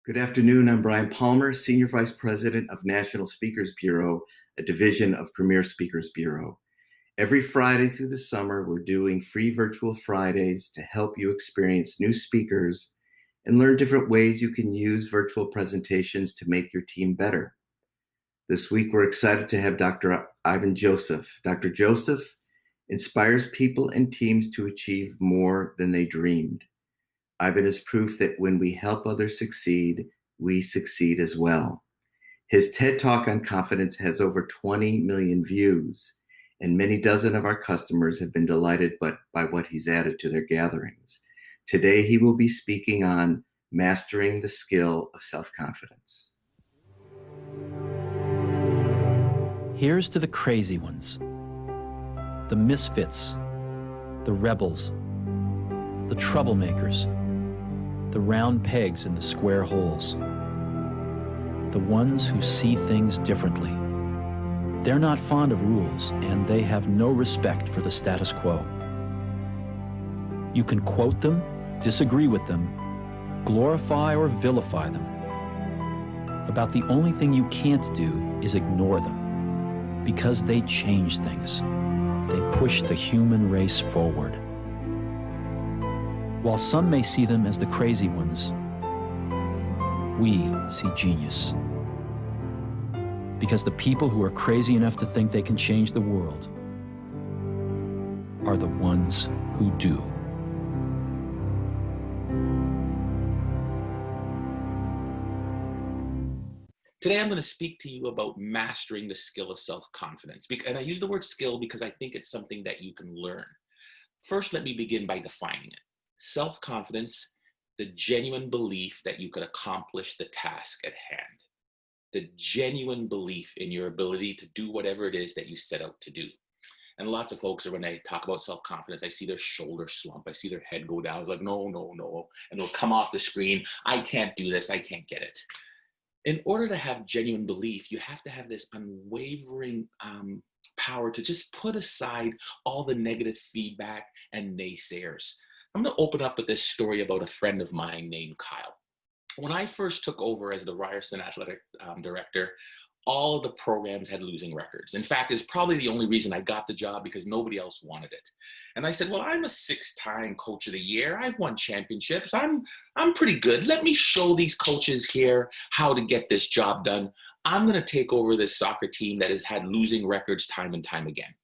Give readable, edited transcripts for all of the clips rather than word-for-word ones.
Good afternoon. I'm Brian Palmer, Senior Vice President of National Speakers Bureau, a division of Premier Speakers Bureau. Every Friday through the summer, we're doing free virtual Fridays to help you experience new speakers and learn different ways you can use virtual presentations to make your team better. This week, we're excited to have Dr. Ivan Joseph. Dr. Joseph inspires people and teams to achieve more than they dreamed. Ivan is proof that when we help others succeed, we succeed as well. His TED Talk on confidence has over 20 million views, and many dozen of our customers have been delighted by what he's added to their gatherings. Today, he will be speaking on mastering the skill of self-confidence. Here's to the crazy ones, the misfits, the rebels, the troublemakers, the round pegs in the square holes, the ones who see things differently. They're not fond of rules, and they have no respect for the status quo. You can quote them, disagree with them, glorify or vilify them. About the only thing you can't do is ignore them, because they change things. They push the human race forward. While some may see them as the crazy ones, we see genius. Because the people who are crazy enough to think they can change the world are the ones who do. Today, I'm going to speak to you about mastering the skill of self-confidence. And I use the word skill because I think it's something that you can learn. First, let me begin by defining it. Self-confidence, the genuine belief that you could accomplish the task at hand. The genuine belief in your ability to do whatever it is that you set out to do. And lots of folks, when they talk about self-confidence, I see their shoulders slump. I see their head go down, like, no. And they'll come off the screen. I can't do this. I can't get it. In order to have genuine belief, you have to have this unwavering power to just put aside all the negative feedback and naysayers. I'm going to open up with this story about a friend of mine named Kyle. When I first took over as the Ryerson athletic director, all of the programs had losing records. In fact, it's probably the only reason I got the job, because nobody else wanted it. And I said, well, I'm a 6-time coach of the year. I've won championships. I'm pretty good. Let me show these coaches here how to get this job done. I'm going to take over this soccer team that has had losing records time and time again.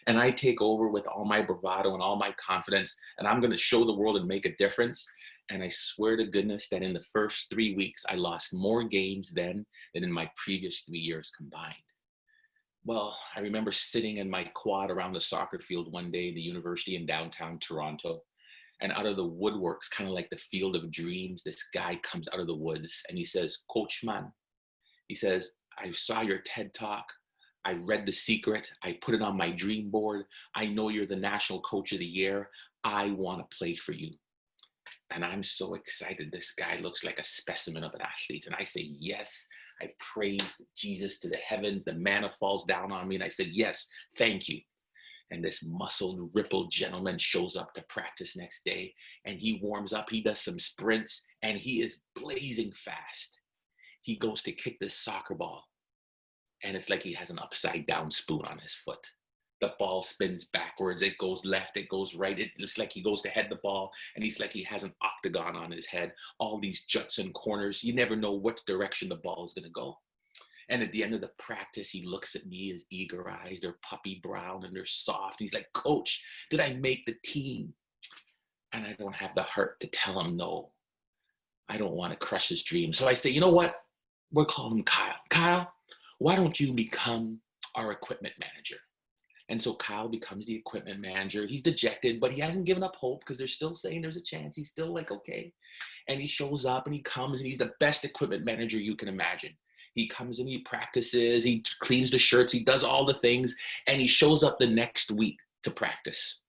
And I take over with all my bravado and all my confidence, and I'm going to show the world and make a difference. And I swear to goodness that in the first 3 weeks, I lost more games then than in my previous 3 years combined. Well, I remember sitting in my quad around the soccer field one day in the university in downtown Toronto, and out of the woodworks, kind of like the field of dreams, this guy comes out of the woods and he says, Coach Man, he says, I saw your TED Talk. I read The Secret. I put it on my dream board. I know you're the National Coach of the Year. I want to play for you. And I'm so excited. This guy looks like a specimen of an athlete. And I say, yes. I praised Jesus to the heavens. The manna falls down on me. And I said, yes, thank you. And this muscled, rippled gentleman shows up to practice next day. And he warms up. He does some sprints. And he is blazing fast. He goes to kick this soccer ball. And it's like he has an upside down spoon on his foot. The ball spins backwards. It goes left. It goes right. It's like he goes to head the ball, and he's like he has an octagon on his head. All these juts and corners. You never know what direction the ball is going to go. And at the end of the practice, he looks at me, his eager eyes. They're puppy brown and they're soft. He's like, Coach, did I make the team? And I don't have the heart to tell him no. I don't want to crush his dream. So I say, you know what? We'll call him Kyle. Kyle, why don't you become our equipment manager? And so Kyle becomes the equipment manager. He's dejected, but he hasn't given up hope, because they're still saying there's a chance. He's still like, okay. And he shows up and he comes and he's the best equipment manager you can imagine. He comes and he practices, he cleans the shirts, he does all the things, and he shows up the next week to practice,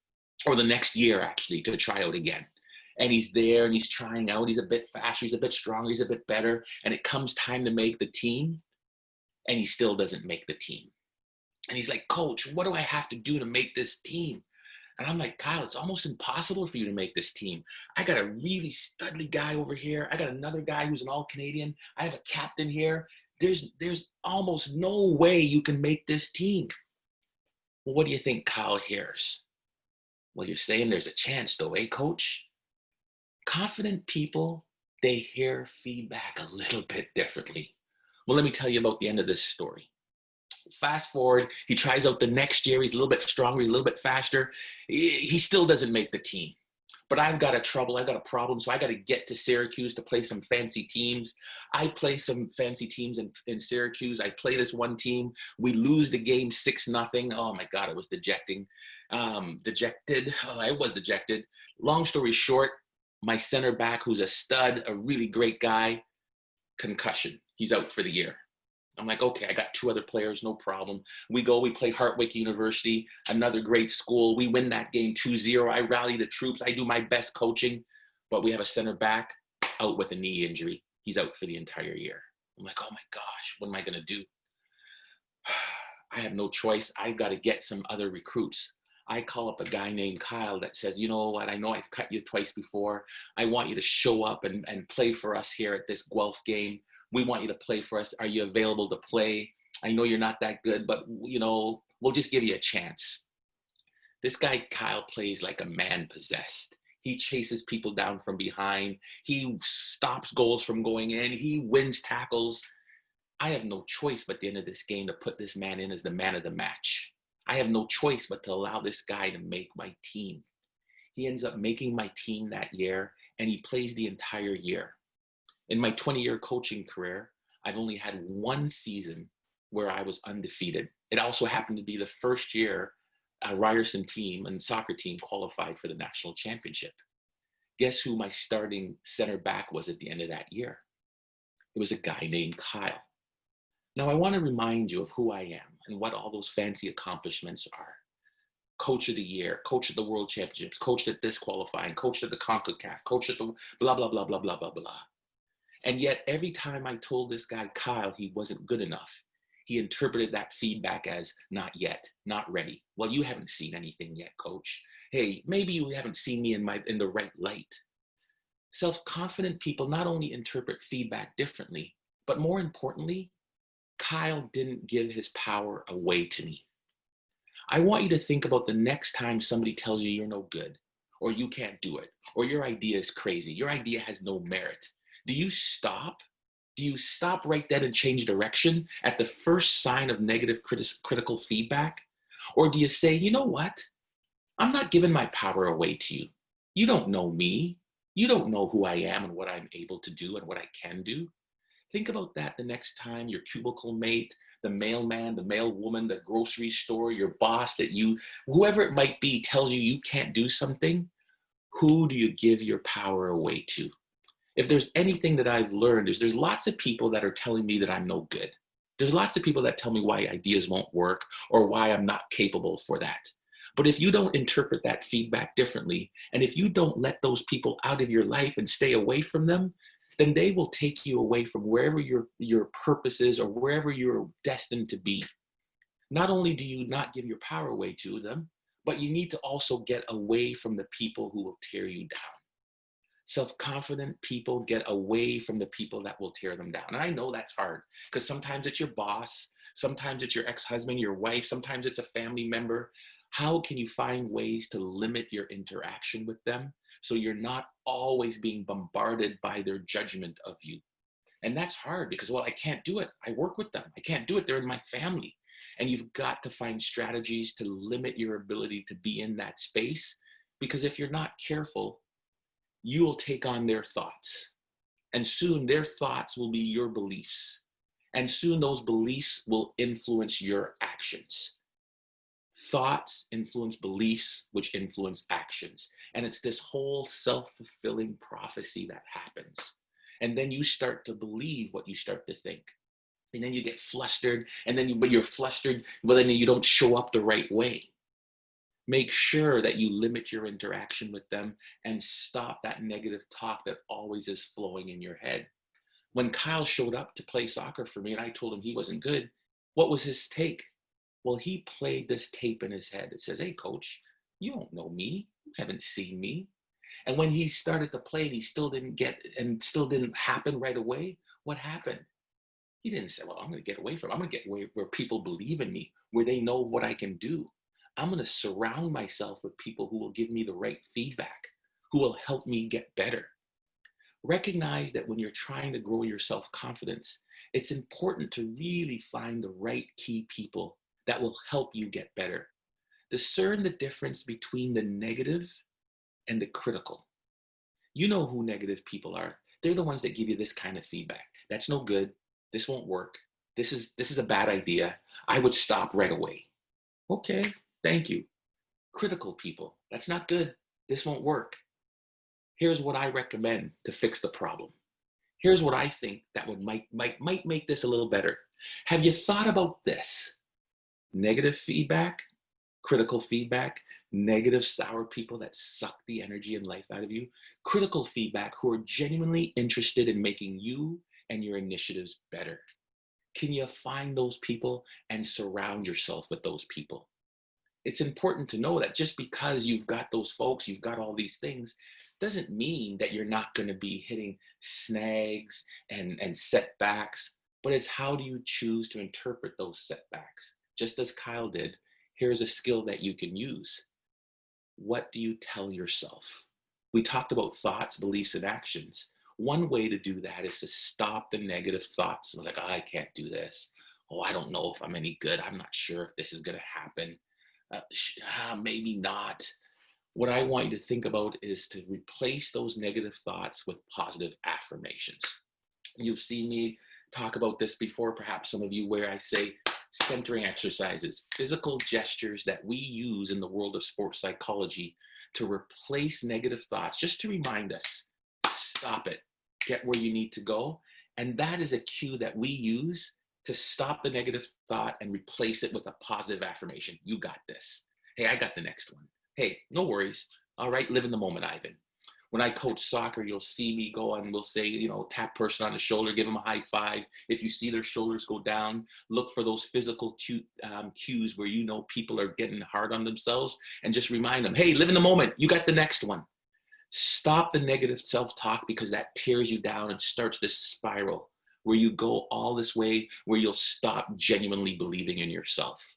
or the next year actually, to try out again. And he's there and he's trying out. He's a bit faster, he's a bit stronger, he's a bit better. And it comes time to make the team, and he still doesn't make the team. And he's like, Coach, what do I have to do to make this team? And I'm like, Kyle, it's almost impossible for you to make this team. I got a really studly guy over here. I got another guy who's an all-Canadian. I have a captain here. There's almost no way you can make this team. Well, what do you think Kyle hears? Well, you're saying there's a chance though, eh, coach? Confident people, they hear feedback a little bit differently. Well, let me tell you about the end of this story. Fast forward, he tries out the next year. He's a little bit stronger, he's a little bit faster. He still doesn't make the team. But I've got a problem. So I got to get to Syracuse to play some fancy teams. I play some fancy teams in Syracuse. I play this one team. We lose the game 6-0. Oh my God, it was dejecting. Dejected. Oh, I was dejected. Long story short, my center back, who's a stud, a really great guy, concussion. He's out for the year. I'm like, okay, I got 2 other players, no problem. We play Ryerson University, another great school. We win that game 2-0. I rally the troops. I do my best coaching, but we have a center back out with a knee injury. He's out for the entire year. I'm like, oh my gosh, what am I going to do? I have no choice. I've got to get some other recruits. I call up a guy named Kyle that says, you know what, I know I've cut you twice before. I want you to show up and play for us here at this Guelph game. We want you to play for us. Are you available to play? I know you're not that good, but you know, we'll just give you a chance. This guy, Kyle, plays like a man possessed. He chases people down from behind. He stops goals from going in. He wins tackles. I have no choice but at the end of this game to put this man in as the man of the match. I have no choice but to allow this guy to make my team. He ends up making my team that year, and he plays the entire year. In my 20-year coaching career, I've only had 1 season where I was undefeated. It also happened to be the first year a Ryerson team and soccer team qualified for the national championship. Guess who my starting center back was at the end of that year? It was a guy named Kyle. Now, I want to remind you of who I am and what all those fancy accomplishments are. Coach of the year, coach at the World Championships, coach at this qualifying, coach at the CONCACAF, coach at the blah, blah, blah, blah, blah, blah, blah. And yet every time I told this guy, Kyle, he wasn't good enough, he interpreted that feedback as not yet, not ready. Well, you haven't seen anything yet, coach. Hey, maybe you haven't seen me in the right light. Self-confident people not only interpret feedback differently, but more importantly, Kyle didn't give his power away to me. I want you to think about the next time somebody tells you you're no good, or you can't do it, or your idea is crazy, your idea has no merit. Do you stop? Do you stop right then and change direction at the first sign of negative critical feedback? Or do you say, you know what? I'm not giving my power away to you. You don't know me. You don't know who I am and what I'm able to do and what I can do. Think about that the next time your cubicle mate, the mailman, the mailwoman, the grocery store, your boss, whoever it might be, tells you you can't do something. Who do you give your power away to? If there's anything that I've learned is there's lots of people that are telling me that I'm no good. There's lots of people that tell me why ideas won't work or why I'm not capable for that. But if you don't interpret that feedback differently, and if you don't let those people out of your life and stay away from them, then they will take you away from wherever your purpose is or wherever you're destined to be. Not only do you not give your power away to them, but you need to also get away from the people who will tear you down. Self-confident people get away from the people that will tear them down. And I know that's hard because sometimes it's your boss, sometimes it's your ex-husband, your wife, sometimes it's a family member. How can you find ways to limit your interaction with them so you're not always being bombarded by their judgment of you? And that's hard because, well, I can't do it. I work with them. I can't do it. They're in my family. And you've got to find strategies to limit your ability to be in that space, because if you're not careful, you will take on their thoughts. And soon their thoughts will be your beliefs. And soon those beliefs will influence your actions. Thoughts influence beliefs, which influence actions. And it's this whole self-fulfilling prophecy that happens. And then you start to believe what you start to think. And then you get flustered, and then when you're flustered, well, then you don't show up the right way. Make sure that you limit your interaction with them and stop that negative talk that always is flowing in your head. When Kyle showed up to play soccer for me and I told him he wasn't good, what was his take? Well, he played this tape in his head. It says, hey, coach, You don't know me. You haven't seen me. And when he started to play and he still didn't get and still didn't happen right away, what happened? He didn't say, well, I'm going to get away from it. I'm going to get away where people believe in me, where they know what I can do. I'm going to surround myself with people who will give me the right feedback, who will help me get better. Recognize that when you're trying to grow your self-confidence, it's important to really find the right key people that will help you get better. Discern the difference between the negative and the critical. You know who negative people are. They're the ones that give you this kind of feedback. That's no good. This won't work. This is a bad idea. I would stop right away. Okay, thank you. Critical people. That's not good. This won't work. Here's what I recommend to fix the problem. Here's what I think that might make this a little better. Have you thought about this? Negative feedback, critical feedback, negative, sour people that suck the energy and life out of you, critical feedback who are genuinely interested in making you and your initiatives better. Can you find those people and surround yourself with those people? It's important to know that just because you've got those folks, you've got all these things, doesn't mean that you're not going to be hitting snags and setbacks, but it's how do you choose to interpret those setbacks? Just as Kyle did, here's a skill that you can use. What do you tell yourself? We talked about thoughts, beliefs, and actions. One way to do that is to stop the negative thoughts. Like, oh, I can't do this. Oh, I don't know if I'm any good. I'm not sure if this is going to happen. Maybe not. What I want you to think about is to replace those negative thoughts with positive affirmations. You've seen me talk about this before, perhaps some of you, where I say centering exercises, physical gestures that we use in the world of sports psychology to replace negative thoughts, just to remind us, stop it, get where you need to go. And that is a cue that we use to stop the negative thought and replace it with a positive affirmation. You got this. Hey, I got the next one. Hey, no worries. All right, live in the moment, Ivan. When I coach soccer, you'll see me go and we'll say, tap person on the shoulder, give them a high five. If you see their shoulders go down, look for those physical cues where people are getting hard on themselves, and just remind them, hey, live in the moment. You got the next one. Stop the negative self-talk, because that tears you down and starts this spiral where you go all this way, where you'll stop genuinely believing in yourself.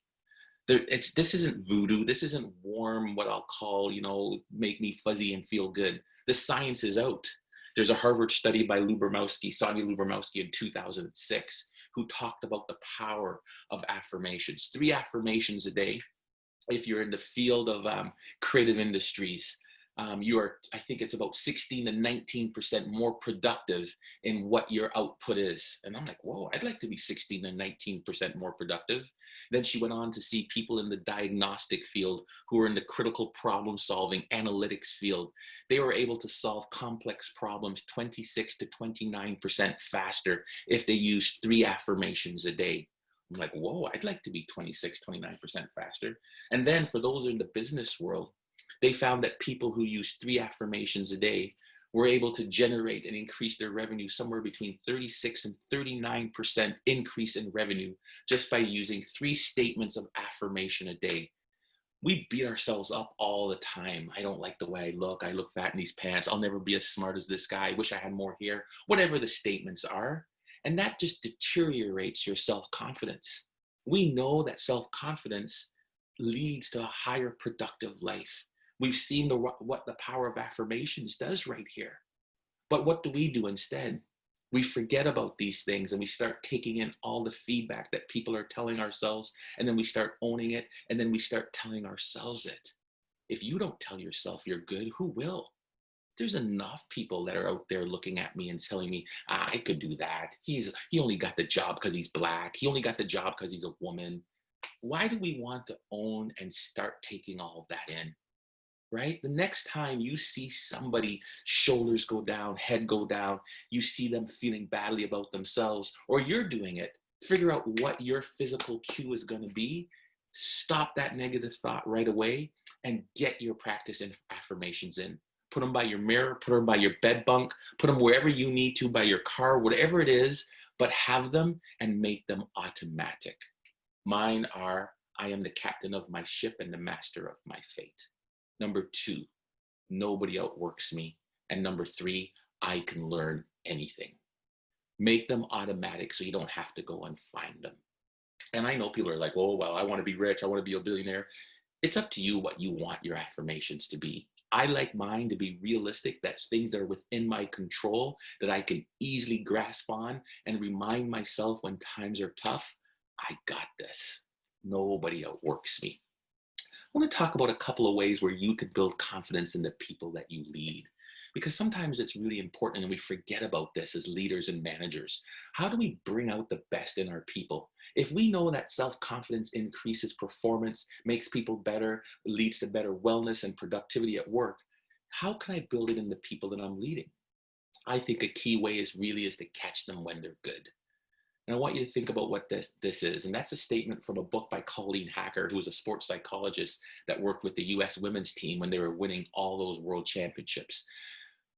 This isn't voodoo. This isn't warm, what I'll call, make me fuzzy and feel good. The science is out. There's a Harvard study by Sonia Lubomowski in 2006, who talked about the power of affirmations. 3 affirmations a day. If you're in the field of creative industries, you are, I think it's about 16 to 19% more productive in what your output is. And I'm like, whoa, I'd like to be 16 to 19% more productive. Then she went on to see people in the diagnostic field who are in the critical problem solving analytics field. They were able to solve complex problems 26 to 29% faster if they used 3 affirmations a day. I'm like, whoa, I'd like to be 26, 29% faster. And then for those in the business world, they found that people who use 3 affirmations a day were able to generate and increase their revenue somewhere between 36 and 39% increase in revenue just by using 3 statements of affirmation a day. We beat ourselves up all the time. I don't like the way I look fat in these pants. I'll never be as smart as this guy. I wish I had more hair. Whatever the statements are. And that just deteriorates your self-confidence. We know that self-confidence leads to a higher productive life. We've seen what the power of affirmations does right here. But what do we do instead? We forget about these things and we start taking in all the feedback that people are telling ourselves, and then we start owning it, and then we start telling ourselves it. If you don't tell yourself you're good, who will? There's enough people that are out there looking at me and telling me, I could do that. He only got the job because he's black. He only got the job because he's a woman. Why do we want to own and start taking all of that in? Right? The next time you see somebody, shoulders go down, head go down, you see them feeling badly about themselves, or you're doing it, figure out what your physical cue is going to be, stop that negative thought right away, and get your practice and affirmations in. Put them by your mirror, put them by your bed bunk, put them wherever you need to, by your car, whatever it is, but have them and make them automatic. Mine are, I am the captain of my ship and the master of my fate. Number 2, nobody outworks me. And number 3, I can learn anything. Make them automatic so you don't have to go and find them. And I know people are like, oh, well, I want to be rich. I want to be a billionaire. It's up to you what you want your affirmations to be. I like mine to be realistic. That's things that are within my control that I can easily grasp on and remind myself when times are tough, I got this. Nobody outworks me. I want to talk about a couple of ways where you could build confidence in the people that you lead. Because sometimes it's really important and we forget about this as leaders and managers. How do we bring out the best in our people? If we know that self-confidence increases performance, makes people better, leads to better wellness and productivity at work, how can I build it in the people that I'm leading? I think a key way is to catch them when they're good. And I want you to think about what this is. And that's a statement from a book by Colleen Hacker, who was a sports psychologist that worked with the US women's team when they were winning all those world championships.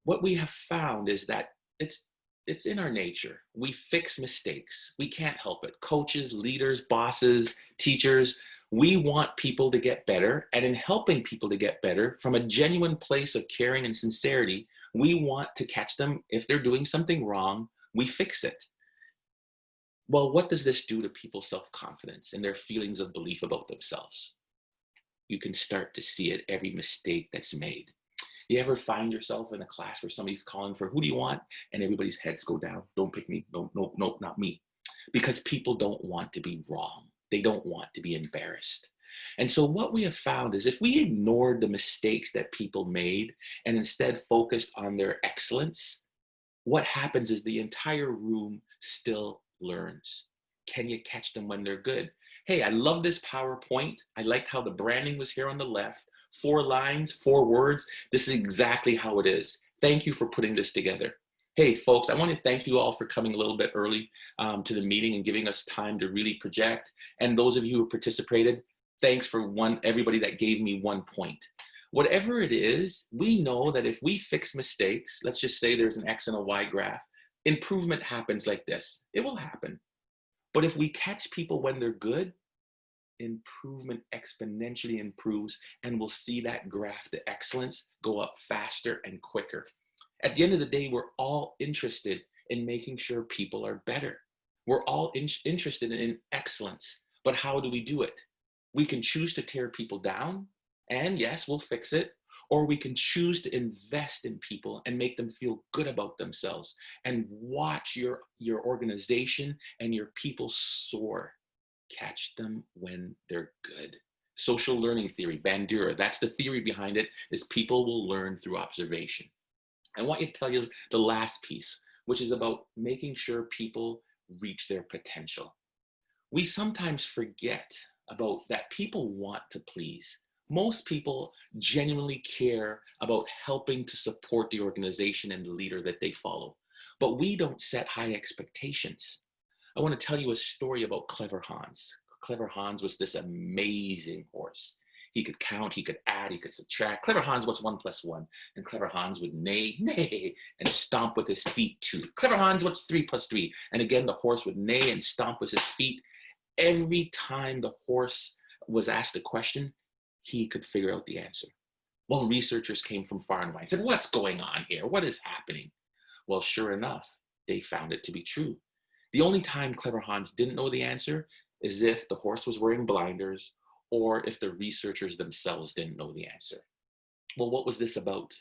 What we have found is that it's in our nature. We fix mistakes. We can't help it. Coaches, leaders, bosses, teachers, we want people to get better. And in helping people to get better from a genuine place of caring and sincerity, we want to catch them. If they're doing something wrong, we fix it. Well, what does this do to people's self-confidence and their feelings of belief about themselves? You can start to see it every mistake that's made. You ever find yourself in a class where somebody's calling for, who do you want? And everybody's heads go down. Don't pick me. No, not me. Because people don't want to be wrong. They don't want to be embarrassed. And so what we have found is if we ignored the mistakes that people made and instead focused on their excellence, what happens is the entire room still learns. Can you catch them when they're good? Hey, I love this PowerPoint. I liked how the branding was here on the left. 4 lines, 4 words. This is exactly how it is. Thank you for putting this together. Hey, folks, I want to thank you all for coming a little bit early to the meeting and giving us time to really project. And those of you who participated, thanks for everybody that gave me 1 point. Whatever it is, we know that if we fix mistakes, let's just say there's an X and a Y graph, improvement happens like this. It will happen. But if we catch people when they're good, improvement exponentially improves, and we'll see that graph to excellence go up faster and quicker. At the end of the day, we're all interested in making sure people are better. We're all interested in excellence, but how do we do it? We can choose to tear people down, and yes, we'll fix it, or we can choose to invest in people and make them feel good about themselves and watch your organization and your people soar. Catch them when they're good. Social learning theory, Bandura, that's the theory behind it, is people will learn through observation. I want you to tell you the last piece, which is about making sure people reach their potential. We sometimes forget about that people want to please. Most people genuinely care about helping to support the organization and the leader that they follow, but we don't set high expectations. I want to tell you a story about Clever Hans. Clever Hans was this amazing horse. He could count, he could add, he could subtract. Clever Hans, what's 1 + 1? And Clever Hans would neigh, neigh, and stomp with his feet 2. Clever Hans, what's 3 + 3? And again, the horse would neigh and stomp with his feet. Every time the horse was asked a question, he could figure out the answer. Well, researchers came from far and wide and said, what's going on here? What is happening? Well, sure enough, they found it to be true. The only time Clever Hans didn't know the answer is if the horse was wearing blinders or if the researchers themselves didn't know the answer. Well, what was this about?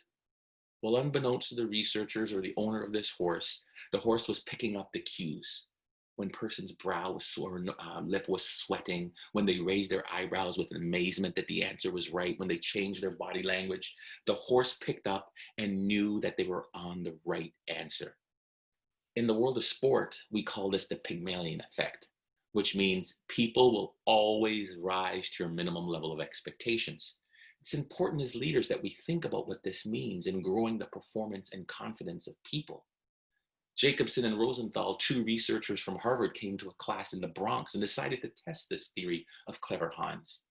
Well, unbeknownst to the researchers or the owner of this horse, the horse was picking up the cues. When a person's brow was sore, lip was sweating, when they raised their eyebrows with amazement that the answer was right, when they changed their body language, the horse picked up and knew that they were on the right answer. In the world of sport, we call this the Pygmalion effect, which means people will always rise to your minimum level of expectations. It's important as leaders that we think about what this means in growing the performance and confidence of people. Jacobson and Rosenthal, 2 researchers from Harvard, came to a class in the Bronx and decided to test this theory of Clever Hans.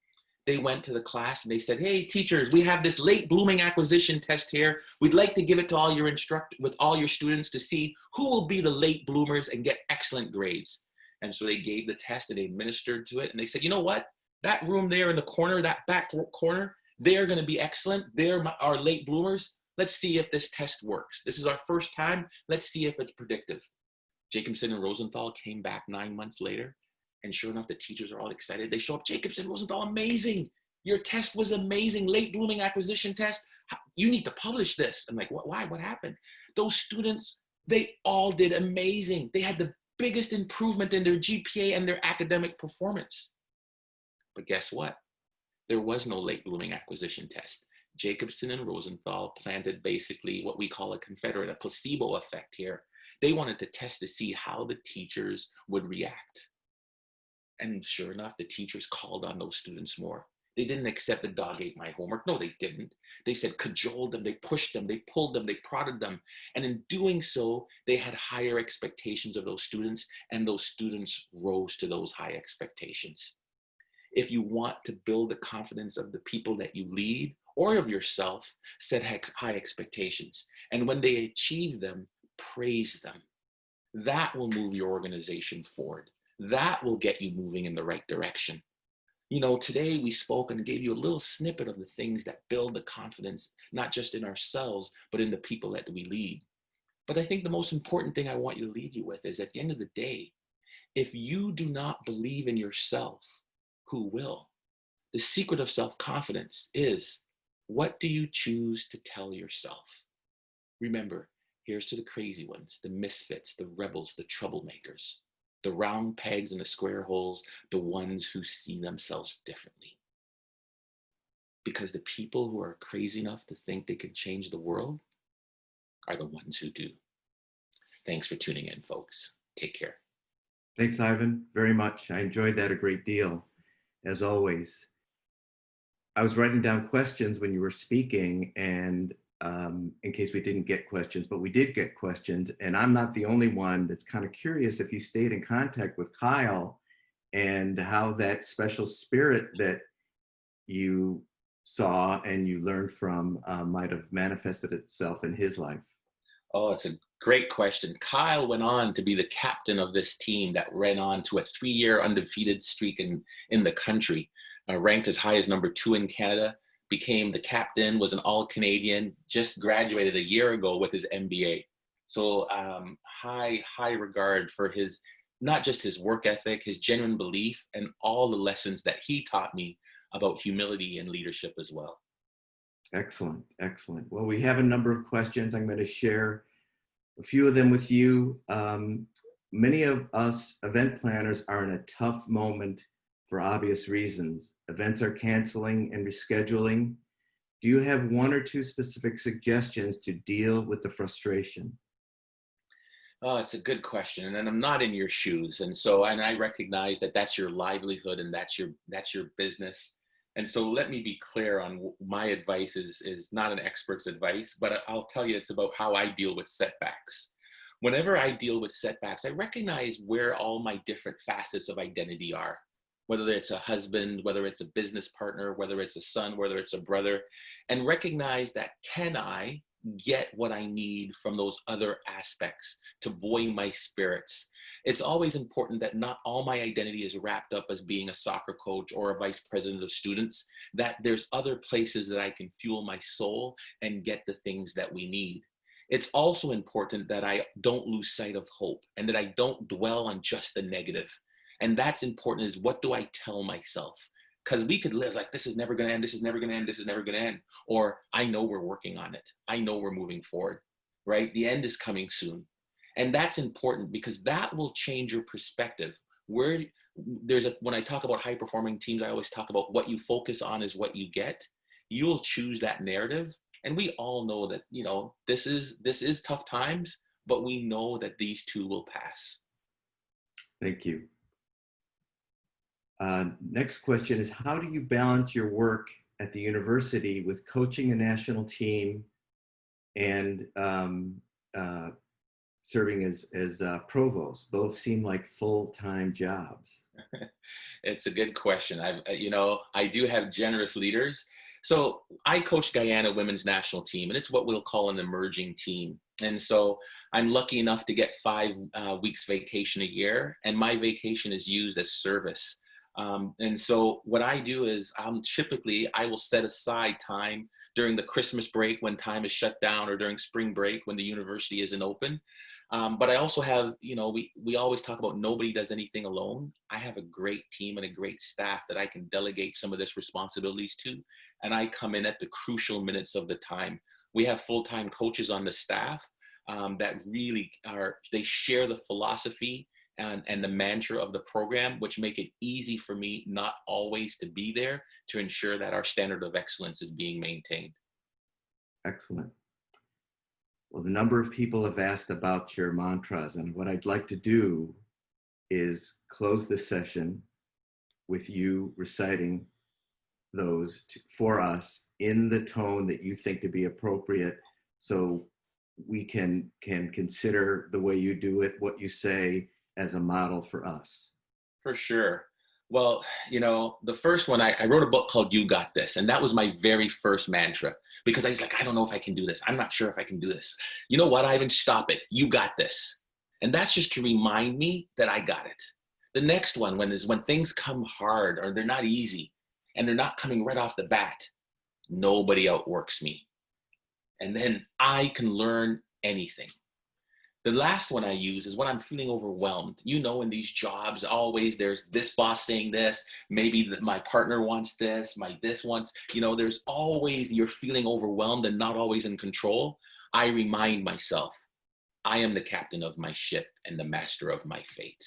They went to the class and they said, hey, teachers, we have this late blooming acquisition test here. We'd like to give it to all your students to see who will be the late bloomers and get excellent grades. And so they gave the test and they administered to it. And they said, you know what? That room there in the corner, that back corner, They're going to be excellent. They're our late bloomers. Let's see if this test works. This is our first time. Let's see if it's predictive. Jacobson and Rosenthal came back 9 months later, and sure enough, the teachers are all excited. They show up, Jacobson, Rosenthal, amazing. Your test was amazing. Late blooming acquisition test. You need to publish this. I'm like, what? Why? What happened? Those students, they all did amazing. They had the biggest improvement in their GPA and their academic performance. But guess what? There was no late blooming acquisition test. Jacobson and Rosenthal planted basically what we call a placebo effect here. They wanted to test to see how the teachers would react. And sure enough, the teachers called on those students more. They didn't accept the dog ate my homework. No, they didn't. They said cajoled them, they pushed them, they pulled them, they prodded them. And in doing so, they had higher expectations of those students, and those students rose to those high expectations. If you want to build the confidence of the people that you lead or of yourself, set high expectations. And when they achieve them, praise them. That will move your organization forward. That will get you moving in the right direction. You know, today we spoke and gave you a little snippet of the things that build the confidence, not just in ourselves, but in the people that we lead. But I think the most important thing I want you to leave you with is, at the end of the day, if you do not believe in yourself, who will? The secret of self-confidence is, what do you choose to tell yourself? Remember, here's to the crazy ones, the misfits, the rebels, the troublemakers, the round pegs in the square holes, the ones who see themselves differently. Because the people who are crazy enough to think they can change the world are the ones who do. Thanks for tuning in, folks. Take care. Thanks, Ivan, very much. I enjoyed that a great deal, as always. I was writing down questions when you were speaking, and in case we didn't get questions, but we did get questions, and I'm not the only one that's kind of curious if you stayed in contact with Kyle and how that special spirit that you saw and you learned from might have manifested itself in his life. Oh, it's a great question. Kyle went on to be the captain of this team that ran on to a 3-year undefeated streak in the country, ranked as high as #2 in Canada, became the captain, was an All-Canadian, just graduated a year ago with his MBA. So high regard for his, not just his work ethic, his genuine belief, and all the lessons that he taught me about humility and leadership as well. Excellent, excellent. Well, we have a number of questions. I'm going to share a few of them with you. Many of us event planners are in a tough moment for obvious reasons. Events are canceling and rescheduling. Do you have 1 or 2 specific suggestions to deal with the frustration? Oh, it's a good question. And I'm not in your shoes. And I recognize that that's your livelihood and that's your business. And so let me be clear on my advice is not an expert's advice, but I'll tell you it's about how I deal with setbacks. Whenever I deal with setbacks, I recognize where all my different facets of identity are, whether it's a husband, whether it's a business partner, whether it's a son, whether it's a brother, and recognize that, can I get what I need from those other aspects to buoy my spirits? It's always important that not all my identity is wrapped up as being a soccer coach or a vice president of students, that there's other places that I can fuel my soul and get the things that we need. It's also important that I don't lose sight of hope and that I don't dwell on just the negative. And that's important, is what do I tell myself? Because we could live like, this is never going to end, this is never going to end, this is never going to end. Or I know we're working on it. I know we're moving forward, right? The end is coming soon. And that's important because that will change your perspective. When I talk about high performing teams, I always talk about what you focus on is what you get. You'll choose that narrative. And we all know that, you know, this is tough times, but we know that these too will pass. Thank you. Next question is, how do you balance your work at the university with coaching a national team and serving as provost? Both seem like full-time jobs. It's a good question. I do have generous leaders. So I coach Guyana women's national team, and it's what we'll call an emerging team. And so I'm lucky enough to get 5 weeks vacation a year, and my vacation is used as service. And so what I do is typically I will set aside time during the Christmas break when time is shut down, or during spring break when the university isn't open. But I also have, we always talk about nobody does anything alone. I have a great team and a great staff that I can delegate some of this responsibilities to. And I come in at the crucial minutes of the time. We have full-time coaches on the staff that really they share the philosophy and the mantra of the program, which make it easy for me not always to be there to ensure that our standard of excellence is being maintained. Excellent. Well, the number of people have asked about your mantras, and what I'd like to do is close this session with you reciting those for us in the tone that you think to be appropriate, so we can consider the way you do it, what you say, as a model for us. For sure. Well, the first one, I wrote a book called You Got This. And that was my very first mantra, because I was like, I don't know if I can do this. I'm not sure if I can do this. You know what, Ivan, stop it. You got this. And that's just to remind me that I got it. The next one is when things come hard or they're not easy and they're not coming right off the bat. Nobody outworks me. And then I can learn anything. The last one I use is when I'm feeling overwhelmed. In these jobs, always there's this boss saying this, maybe my partner wants this, this wants, there's always, you're feeling overwhelmed and not always in control. I remind myself, I am the captain of my ship and the master of my fate.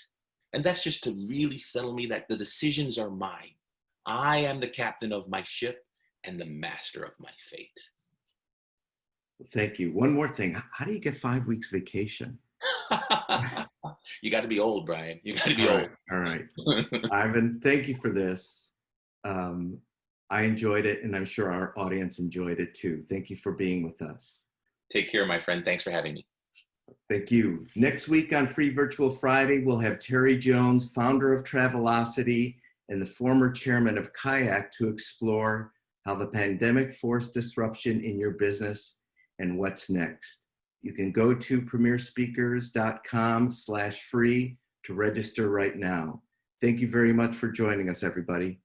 And that's just to really settle me that the decisions are mine. I am the captain of my ship and the master of my fate. Thank you. One more thing. How do you get 5 weeks vacation? You got to be old, Brian. You got to be old. All right. Ivan, thank you for this. I enjoyed it, and I'm sure our audience enjoyed it too. Thank you for being with us. Take care, my friend. Thanks for having me. Thank you. Next week on Free Virtual Friday, we'll have Terry Jones, founder of Travelocity and the former chairman of Kayak, to explore how the pandemic forced disruption in your business and what's next. You can go to premierspeakers.com/free to register right now. Thank you very much for joining us, everybody.